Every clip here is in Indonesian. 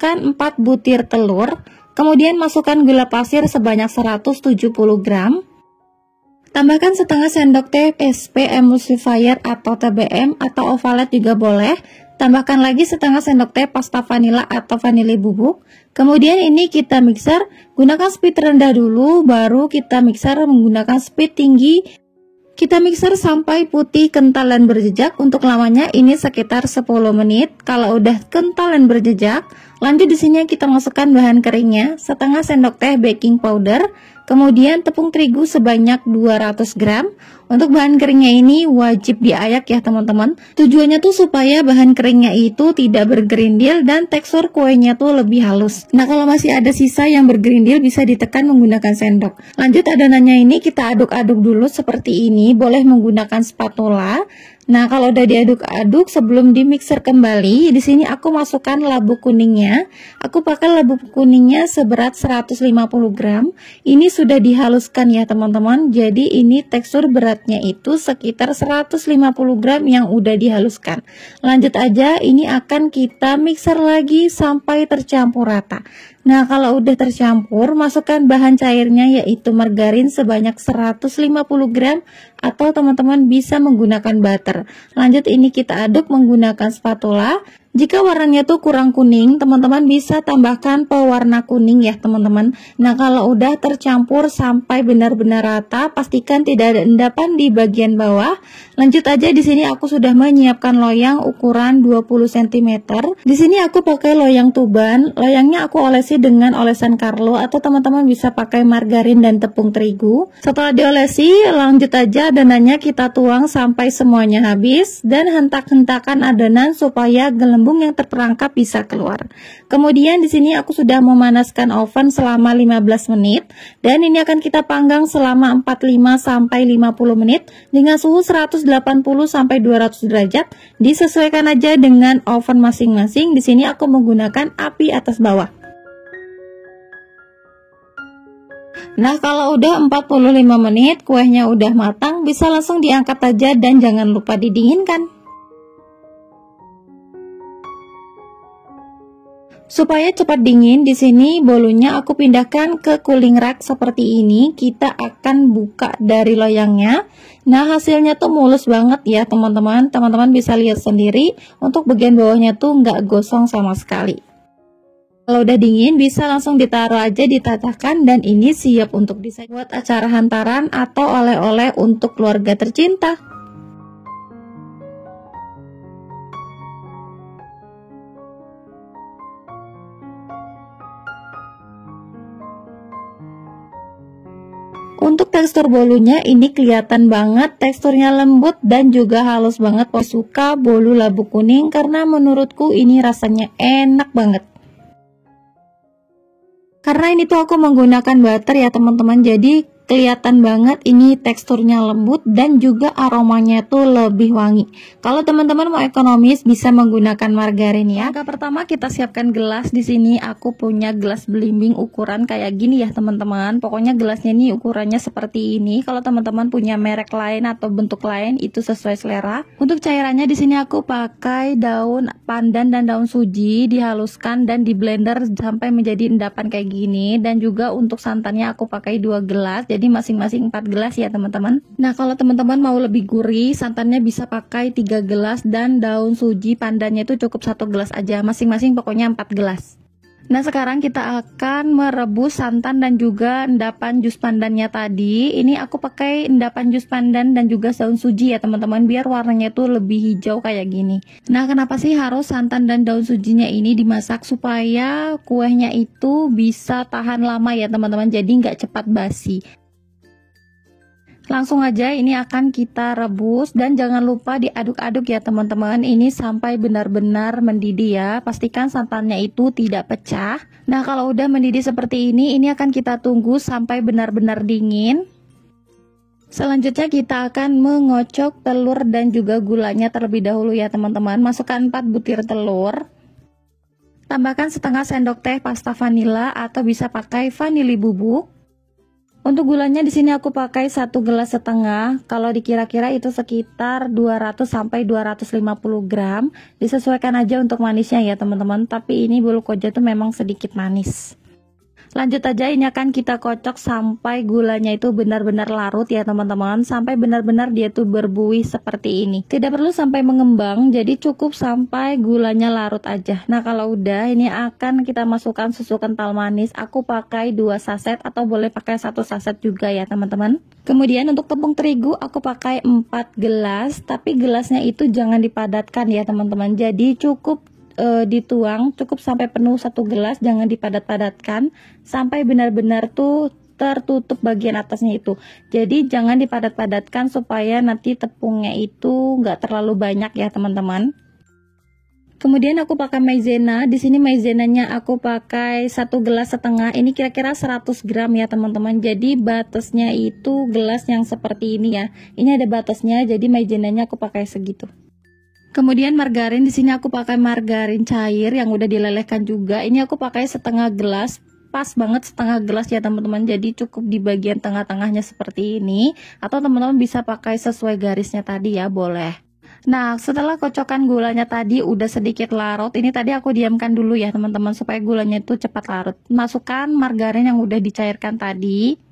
masukkan 4 butir telur, kemudian masukkan gula pasir sebanyak 170 gram. Tambahkan setengah sendok teh SP emulsifier atau TBM atau ovalet juga boleh. Tambahkan lagi setengah sendok teh pasta vanila atau vanili bubuk. Kemudian ini kita mixer, gunakan speed rendah dulu, baru kita mixer menggunakan speed tinggi. Kita mixer sampai putih, kental, dan berjejak. Untuk lamanya ini sekitar 10 menit. Kalau udah kental dan berjejak, lanjut di sini kita masukkan bahan keringnya, setengah sendok teh baking powder, kemudian tepung terigu sebanyak 200 gram. Untuk bahan keringnya ini wajib diayak ya teman-teman. Tujuannya tuh supaya bahan keringnya itu tidak bergerindil dan tekstur kuenya tuh lebih halus. Nah, kalau masih ada sisa yang bergerindil bisa ditekan menggunakan sendok. Lanjut adonannya ini kita aduk-aduk dulu seperti ini, boleh menggunakan spatula. Nah, kalau udah diaduk-aduk sebelum dimixer kembali, di sini aku masukkan labu kuningnya. Aku pakai labu kuningnya seberat 150 gram. Ini sudah dihaluskan ya teman-teman. Jadi ini tekstur beratnya itu sekitar 150 gram yang udah dihaluskan. Lanjut aja, ini akan kita mixer lagi sampai tercampur rata. Nah, kalau udah tercampur, masukkan bahan cairnya yaitu margarin sebanyak 150 gram atau teman-teman bisa menggunakan butter. Lanjut ini kita aduk menggunakan spatula. Jika warnanya tuh kurang kuning, teman-teman bisa tambahkan pewarna kuning ya teman-teman. Nah, kalau udah tercampur sampai benar-benar rata, pastikan tidak ada endapan di bagian bawah. Lanjut aja, di sini aku sudah menyiapkan loyang ukuran 20 cm. Di sini aku pakai loyang tuban. Loyangnya aku olesi dengan olesan Carlo atau teman-teman bisa pakai margarin dan tepung terigu. Setelah diolesi, lanjut aja adonannya kita tuang sampai semuanya habis dan hentak-hentakan adonan supaya gelembung yang terperangkap bisa keluar. Kemudian di sini aku sudah memanaskan oven selama 15 menit dan ini akan kita panggang selama 45 sampai 50 menit dengan suhu 180 sampai 200 derajat. Disesuaikan aja dengan oven masing-masing. Di sini aku menggunakan api atas bawah. Nah, kalau udah 45 menit kuenya udah matang, bisa langsung diangkat aja dan jangan lupa didinginkan. Supaya cepat dingin, di sini bolunya aku pindahkan ke cooling rack seperti ini. Kita akan buka dari loyangnya. Nah, hasilnya tuh mulus banget ya teman-teman. Teman-teman bisa lihat sendiri. Untuk bagian bawahnya tuh nggak gosong sama sekali. Kalau udah dingin, bisa langsung ditaruh aja, ditatakan, dan ini siap untuk disajikan buat acara hantaran atau oleh-oleh untuk keluarga tercinta. Untuk tekstur bolunya ini kelihatan banget, teksturnya lembut dan juga halus banget. Aku suka bolu labu kuning karena menurutku ini rasanya enak banget. Karena ini tuh aku menggunakan butter ya teman-teman, jadi kelihatan banget ini teksturnya lembut dan juga aromanya tuh lebih wangi. Kalau teman-teman mau ekonomis bisa menggunakan margarin ya. Langkah pertama kita siapkan gelas. Di sini aku punya gelas belimbing ukuran kayak gini ya teman-teman. Pokoknya gelasnya ini ukurannya seperti ini. Kalau teman-teman punya merek lain atau bentuk lain itu sesuai selera. Untuk cairannya di sini aku pakai daun pandan dan daun suji, dihaluskan dan di blender sampai menjadi endapan kayak gini. Dan juga untuk santannya aku pakai 2 gelas. Jadi masing-masing 4 gelas ya teman-teman. Nah, kalau teman-teman mau lebih gurih, santannya bisa pakai 3 gelas dan daun suji pandannya itu cukup 1 gelas aja. Masing-masing pokoknya 4 gelas. Nah, sekarang kita akan merebus santan dan juga endapan jus pandannya tadi. Ini aku pakai endapan jus pandan dan juga daun suji ya teman-teman, biar warnanya tuh lebih hijau kayak gini. Nah, kenapa sih harus santan dan daun sujinya ini dimasak? Supaya kuenya itu bisa tahan lama ya teman-teman, jadi nggak cepat basi. Langsung aja ini akan kita rebus dan jangan lupa diaduk-aduk ya teman-teman. Ini sampai benar-benar mendidih ya. Pastikan santannya itu tidak pecah. Nah, kalau udah mendidih seperti ini akan kita tunggu sampai benar-benar dingin. Selanjutnya kita akan mengocok telur dan juga gulanya terlebih dahulu ya teman-teman. Masukkan 4 butir telur. Tambahkan setengah sendok teh pasta vanila atau bisa pakai vanili bubuk. Untuk gulanya di sini aku pakai 1,5 gelas. Kalau dikira-kira itu sekitar 200 sampai 250 gram. Disesuaikan aja untuk manisnya ya teman-teman. Tapi ini bolu koja itu memang sedikit manis. Lanjut aja, ini akan kita kocok sampai gulanya itu benar-benar larut ya teman-teman, sampai benar-benar dia tuh berbuih seperti ini. Tidak perlu sampai mengembang, jadi cukup sampai gulanya larut aja. Nah kalau udah, ini akan kita masukkan susu kental manis. Aku pakai 2 saset atau boleh pakai 1 saset juga ya teman-teman. Kemudian untuk tepung terigu aku pakai 4 gelas, tapi gelasnya itu jangan dipadatkan ya teman-teman. Jadi cukup dituang cukup sampai penuh 1 gelas, jangan dipadat-padatkan sampai benar-benar tuh tertutup bagian atasnya itu. Jadi jangan dipadat-padatkan supaya nanti tepungnya itu nggak terlalu banyak ya teman-teman. Kemudian aku pakai maizena. Di sini maizenanya aku pakai 1,5 gelas. Ini kira-kira 100 gram ya teman-teman. Jadi batasnya itu gelas yang seperti ini ya. Ini ada batasnya, jadi maizenanya aku pakai segitu. Kemudian margarin, di sini aku pakai margarin cair yang udah dilelehkan juga. Ini aku pakai 1/2 gelas, pas banget 1/2 gelas ya teman-teman. Jadi cukup di bagian tengah-tengahnya seperti ini. Atau teman-teman bisa pakai sesuai garisnya tadi ya, boleh. Nah setelah kocokan gulanya tadi udah sedikit larut, ini tadi aku diamkan dulu ya teman-teman supaya gulanya itu cepat larut. Masukkan margarin yang udah dicairkan tadi.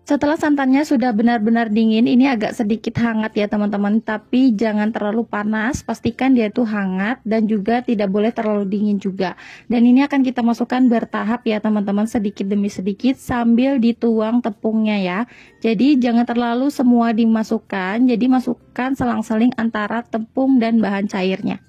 Setelah santannya sudah benar-benar dingin, ini agak sedikit hangat ya teman-teman, tapi jangan terlalu panas, pastikan dia itu hangat dan juga tidak boleh terlalu dingin juga. Dan ini akan kita masukkan bertahap ya teman-teman, sedikit demi sedikit sambil dituang tepungnya ya. Jadi jangan terlalu semua dimasukkan, jadi masukkan selang-seling antara tepung dan bahan cairnya.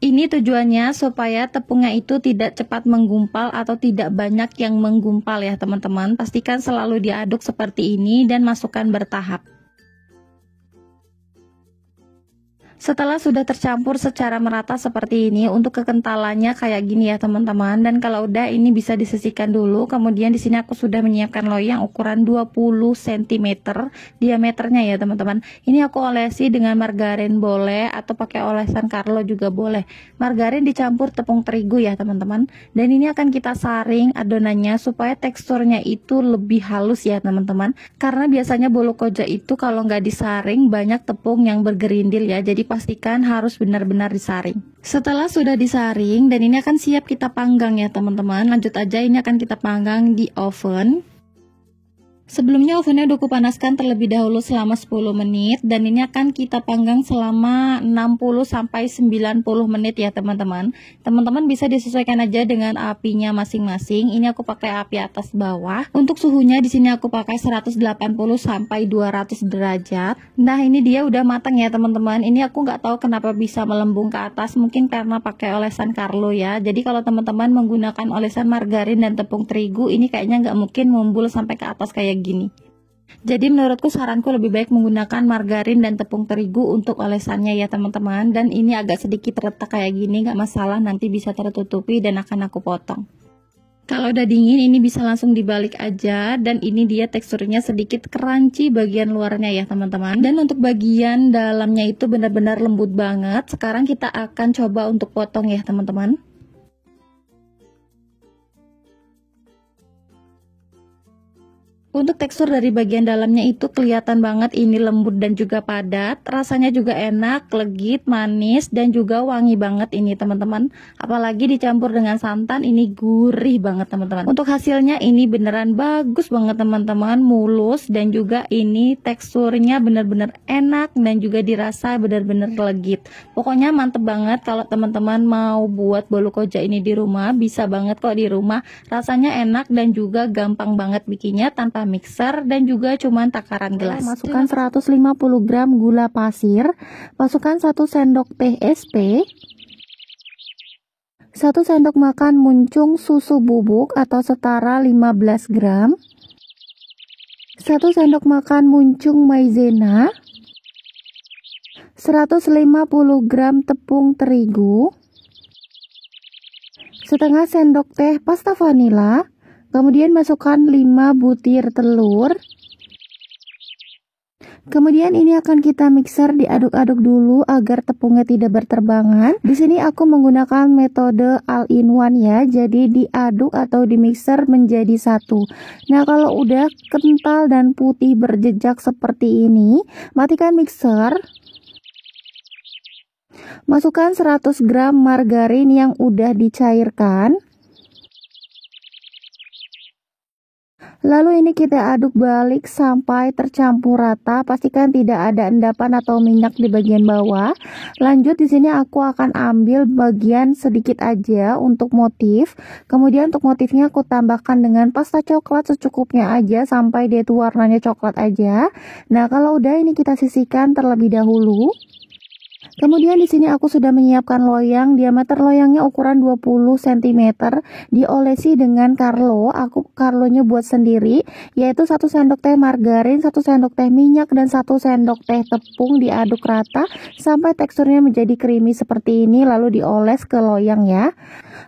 Ini tujuannya supaya tepungnya itu tidak cepat menggumpal atau tidak banyak yang menggumpal ya teman-teman. Pastikan selalu diaduk seperti ini dan masukkan bertahap. Setelah sudah tercampur secara merata seperti ini, untuk kekentalannya kayak gini ya teman-teman. Dan kalau udah, ini bisa disisihkan dulu. Kemudian di sini aku sudah menyiapkan loyang ukuran 20 cm diameternya ya teman-teman. Ini aku olesi dengan margarin boleh atau pakai olesan Carlo juga boleh. Margarin dicampur tepung terigu ya teman-teman. Dan ini akan kita saring adonannya supaya teksturnya itu lebih halus ya teman-teman. Karena biasanya bolu koja itu kalau nggak disaring banyak tepung yang bergerindil ya. Jadi pastikan harus benar-benar disaring. Setelah sudah disaring dan ini akan siap kita panggang ya teman-teman. Lanjut aja, ini akan kita panggang di oven. Sebelumnya ovennya udah kupanaskan terlebih dahulu selama 10 menit dan ini akan kita panggang selama 60 sampai 90 menit ya teman-teman. Teman-teman bisa disesuaikan aja dengan apinya masing-masing. Ini aku pakai api atas bawah. Untuk suhunya di sini aku pakai 180 sampai 200 derajat. Nah, ini dia udah matang ya teman-teman. Ini aku nggak tahu kenapa bisa melembung ke atas, mungkin karena pakai olesan Carlo ya. Jadi kalau teman-teman menggunakan olesan margarin dan tepung terigu, ini kayaknya nggak mungkin mumbul sampai ke atas kayak gini. Jadi menurutku saranku lebih baik menggunakan margarin dan tepung terigu untuk olesannya ya teman-teman. Dan ini agak sedikit retak kayak gini, nggak masalah, nanti bisa tertutupi dan akan aku potong. Kalau udah dingin ini bisa langsung dibalik aja. Dan ini dia teksturnya sedikit crunchy bagian luarnya ya teman-teman. Dan untuk bagian dalamnya itu benar-benar lembut banget. Sekarang kita akan coba untuk potong ya teman-teman. Untuk tekstur dari bagian dalamnya itu kelihatan banget ini lembut dan juga padat. Rasanya juga enak, legit, manis, dan juga wangi banget ini teman-teman. Apalagi dicampur dengan santan, ini gurih banget teman-teman. Untuk hasilnya ini beneran bagus banget teman-teman, mulus dan juga ini teksturnya bener-bener enak dan juga dirasa bener-bener legit. Pokoknya mantep banget kalau teman-teman mau buat bolu koja ini di rumah, bisa banget kok di rumah. Rasanya enak dan juga gampang banget bikinnya tanpa mixer dan juga cuman takaran gelas. Masukkan 150 gram gula pasir, masukkan 1 sendok teh SP, 1 sendok makan muncung susu bubuk atau setara 15 gram, 1 sendok makan muncung maizena, 150 gram tepung terigu, setengah sendok teh pasta vanila. Kemudian masukkan 5 butir telur, Kemudian ini akan kita mixer, diaduk-aduk dulu agar tepungnya tidak berterbangan. Di sini aku menggunakan metode all-in-one ya, jadi diaduk atau dimixer menjadi satu. Nah, kalau udah kental dan putih berjejak seperti ini, matikan mixer. Masukkan 100 gram margarin yang udah dicairkan. Lalu ini kita aduk balik sampai tercampur rata. Pastikan tidak ada endapan atau minyak di bagian bawah. Lanjut, di sini aku akan ambil bagian sedikit aja untuk motif. Kemudian untuk motifnya aku tambahkan dengan pasta coklat secukupnya aja sampai dia itu warnanya coklat aja. Nah, kalau udah ini kita sisihkan terlebih dahulu. Kemudian di sini aku sudah menyiapkan loyang, diameter loyangnya ukuran 20 cm, diolesi dengan Carlo. Aku Carlonya buat sendiri, yaitu 1 sendok teh margarin, 1 sendok teh minyak, dan 1 sendok teh tepung. Diaduk rata sampai teksturnya menjadi creamy seperti ini, lalu dioles ke loyang ya.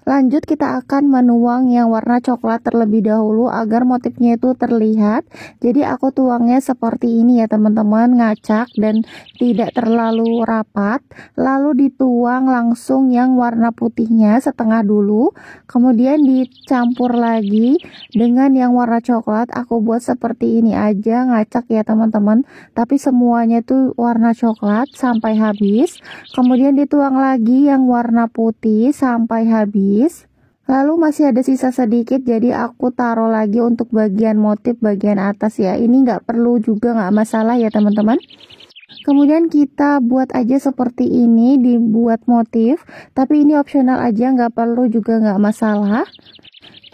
Lanjut kita akan menuang yang warna coklat terlebih dahulu agar motifnya itu terlihat. Jadi aku tuangnya seperti ini ya teman-teman, ngacak dan tidak terlalu rapat. Lalu dituang langsung yang warna putihnya setengah dulu, kemudian dicampur lagi dengan yang warna coklat. Aku buat seperti ini aja, ngacak ya teman-teman, tapi semuanya tuh warna coklat sampai habis. Kemudian dituang lagi yang warna putih sampai habis. Lalu masih ada sisa sedikit, jadi aku taruh lagi untuk bagian motif bagian atas ya. Ini nggak perlu juga, nggak masalah ya teman-teman. Kemudian kita buat aja seperti ini, dibuat motif, tapi ini opsional aja, nggak perlu juga, nggak masalah.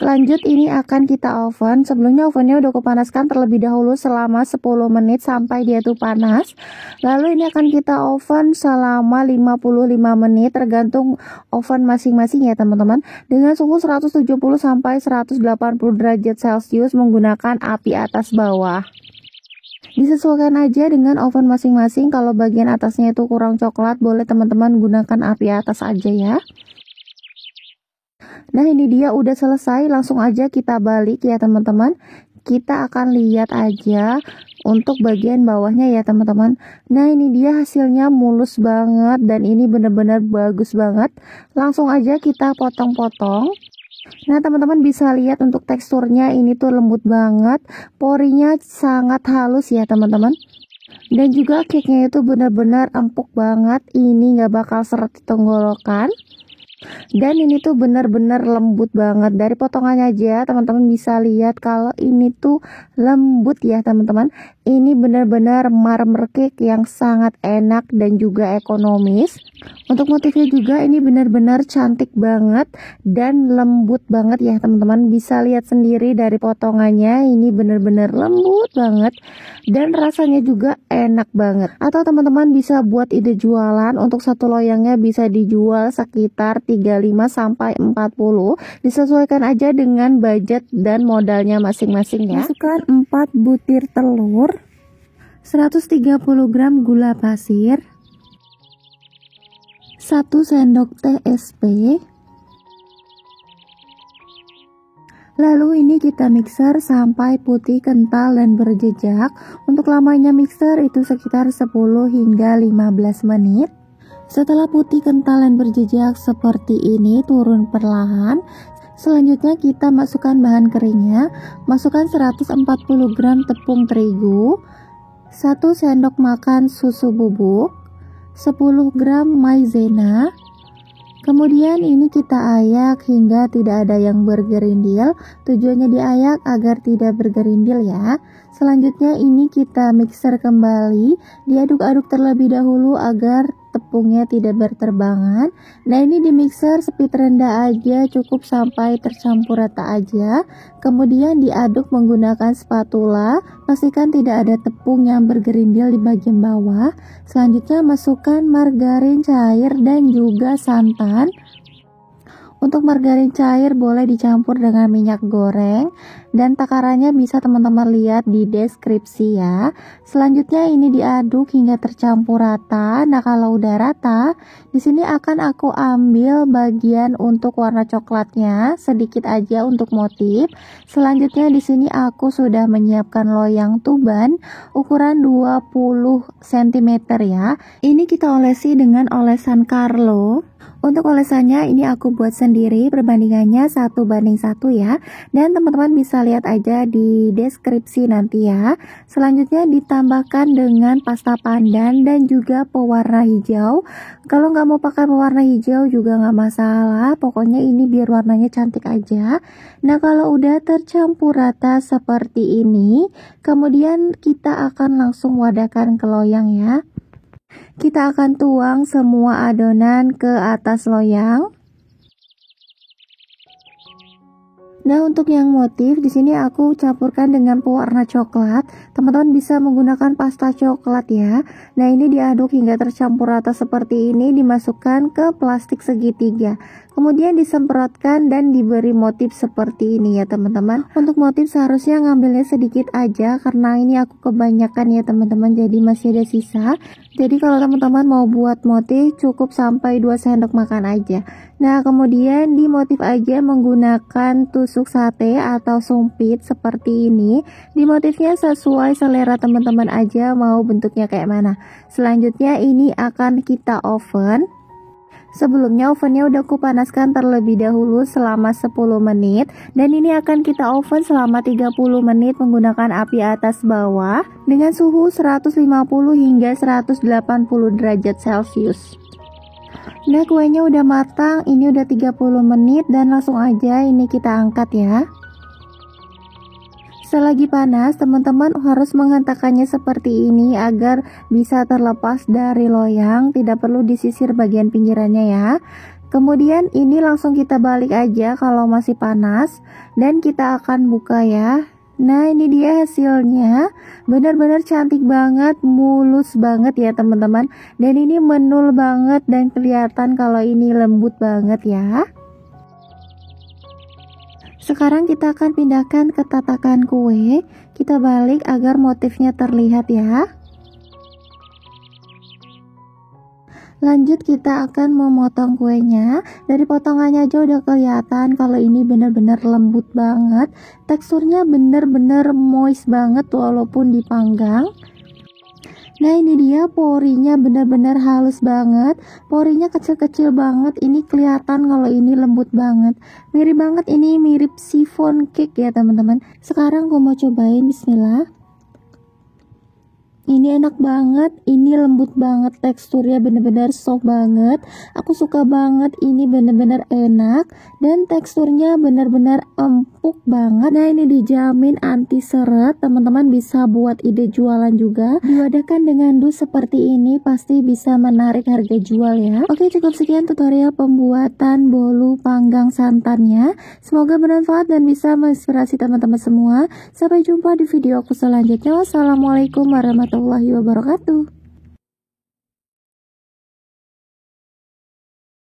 Lanjut ini akan kita oven. Sebelumnya ovennya udah kupanaskan terlebih dahulu selama 10 menit sampai dia tuh panas. Lalu ini akan kita oven selama 55 menit, tergantung oven masing-masing ya teman-teman, dengan suhu 170 sampai 180 derajat Celcius menggunakan api atas bawah. Disesuaikan aja dengan oven masing-masing. Kalau bagian atasnya itu kurang coklat, boleh teman-teman gunakan api atas aja ya. Nah, ini dia udah selesai, langsung aja kita balik ya teman-teman. Kita akan lihat aja untuk bagian bawahnya ya teman-teman. Nah, ini dia hasilnya, mulus banget dan ini benar-benar bagus banget. Langsung aja kita potong-potong. Nah, teman-teman bisa lihat untuk teksturnya ini tuh lembut banget, porinya sangat halus ya teman-teman. Dan juga cake-nya itu benar-benar empuk banget, ini nggak bakal seret di tenggorokan. Dan ini tuh benar-benar lembut banget. Dari potongannya aja teman-teman bisa lihat kalau ini tuh lembut ya teman-teman. Ini benar-benar marmer cake yang sangat enak dan juga ekonomis. Untuk motifnya juga ini benar-benar cantik banget dan lembut banget ya teman-teman. Bisa lihat sendiri dari potongannya, ini benar-benar lembut banget dan rasanya juga enak banget. Atau teman-teman bisa buat ide jualan. Untuk satu loyangnya bisa dijual sekitar 35 sampai 40. Disesuaikan aja dengan budget dan modalnya masing-masing ya. Masukkan 4 butir telur, 130 gram gula pasir, 1 sendok teh SP. Lalu ini kita mixer sampai putih, kental, dan berjejak. Untuk lamanya mixer itu sekitar 10 hingga 15 menit. Setelah putih, kental, dan berjejak seperti ini, turun perlahan. Selanjutnya kita masukkan bahan keringnya. Masukkan 140 gram tepung terigu, 1 sendok makan susu bubuk, 10 gram maizena. Kemudian ini kita ayak hingga tidak ada yang bergerindil. Tujuannya diayak agar tidak bergerindil ya. Selanjutnya ini kita mixer kembali, diaduk-aduk terlebih dahulu agar tepungnya tidak berterbangan. Nah, ini di mixer speed rendah aja, cukup sampai tercampur rata aja. Kemudian diaduk menggunakan spatula, pastikan tidak ada tepung yang bergerindil di bagian bawah. Selanjutnya masukkan margarin cair dan juga santan. Untuk margarin cair boleh dicampur dengan minyak goreng, dan takarannya bisa teman-teman lihat di deskripsi ya. Selanjutnya ini diaduk hingga tercampur rata. Nah, kalau udah rata, di sini akan aku ambil bagian untuk warna coklatnya, sedikit aja untuk motif. Selanjutnya di sini aku sudah menyiapkan loyang tuban ukuran 20 cm ya. Ini kita olesi dengan olesan Carlo. Untuk olesannya ini aku buat sendiri, perbandingannya 1:1 ya, dan teman-teman bisa lihat aja di deskripsi nanti ya. Selanjutnya ditambahkan dengan pasta pandan dan juga pewarna hijau. Kalau nggak mau pakai pewarna hijau juga nggak masalah, pokoknya ini biar warnanya cantik aja. Nah, kalau udah tercampur rata seperti ini, kemudian kita akan langsung wadahkan ke loyang ya. Kita akan tuang semua adonan ke atas loyang. Nah, untuk yang motif di sini aku campurkan dengan pewarna coklat. Teman-teman bisa menggunakan pasta coklat ya. Nah, ini diaduk hingga tercampur rata seperti ini, dimasukkan ke plastik segitiga. Kemudian disemprotkan dan diberi motif seperti ini ya teman-teman. Untuk motif seharusnya ngambilnya sedikit aja karena ini aku kebanyakan ya teman-teman, jadi masih ada sisa. Jadi kalau teman-teman mau buat motif cukup sampai 2 sendok makan aja. Nah, kemudian di motif aja menggunakan tusuk sate atau sumpit seperti ini. Di motifnya sesuai selera teman-teman aja mau bentuknya kayak mana. Selanjutnya ini akan kita oven. Sebelumnya ovennya udah aku panaskan terlebih dahulu selama 10 menit, dan ini akan kita oven selama 30 menit menggunakan api atas bawah dengan suhu 150 hingga 180 derajat Celcius. Nah, kuenya udah matang, ini udah 30 menit dan langsung aja ini kita angkat ya. Selagi panas, teman-teman harus menghentakkannya seperti ini agar bisa terlepas dari loyang, tidak perlu disisir bagian pinggirannya ya. Kemudian ini langsung kita balik aja kalau masih panas, dan kita akan buka ya. Nah, ini dia hasilnya, benar-benar cantik banget, mulus banget ya teman-teman, dan ini menul banget dan kelihatan kalau ini lembut banget ya. Sekarang kita akan pindahkan ke tatakan kue. Kita balik agar motifnya terlihat ya. Lanjut kita akan memotong kuenya. Dari potongannya aja udah kelihatan kalau ini benar-benar lembut banget. Teksturnya benar-benar moist banget walaupun dipanggang. Nah, ini dia porinya benar-benar halus banget, porinya kecil-kecil banget, ini kelihatan kalau ini lembut banget, mirip banget, ini mirip chiffon cake ya teman-teman. Sekarang gue mau cobain, bismillah. Ini enak banget, ini lembut banget, teksturnya bener-bener soft banget. Aku suka banget, ini bener-bener enak dan teksturnya bener-bener empuk banget. Nah, ini dijamin anti seret. Teman-teman bisa buat ide jualan juga. Diwadahkan dengan dus seperti ini pasti bisa menarik harga jual ya. Oke, cukup sekian tutorial pembuatan bolu panggang santannya. Semoga bermanfaat dan bisa menginspirasi teman-teman semua. Sampai jumpa di video aku selanjutnya. Wassalamualaikum warahmatullahi wabarakatuh.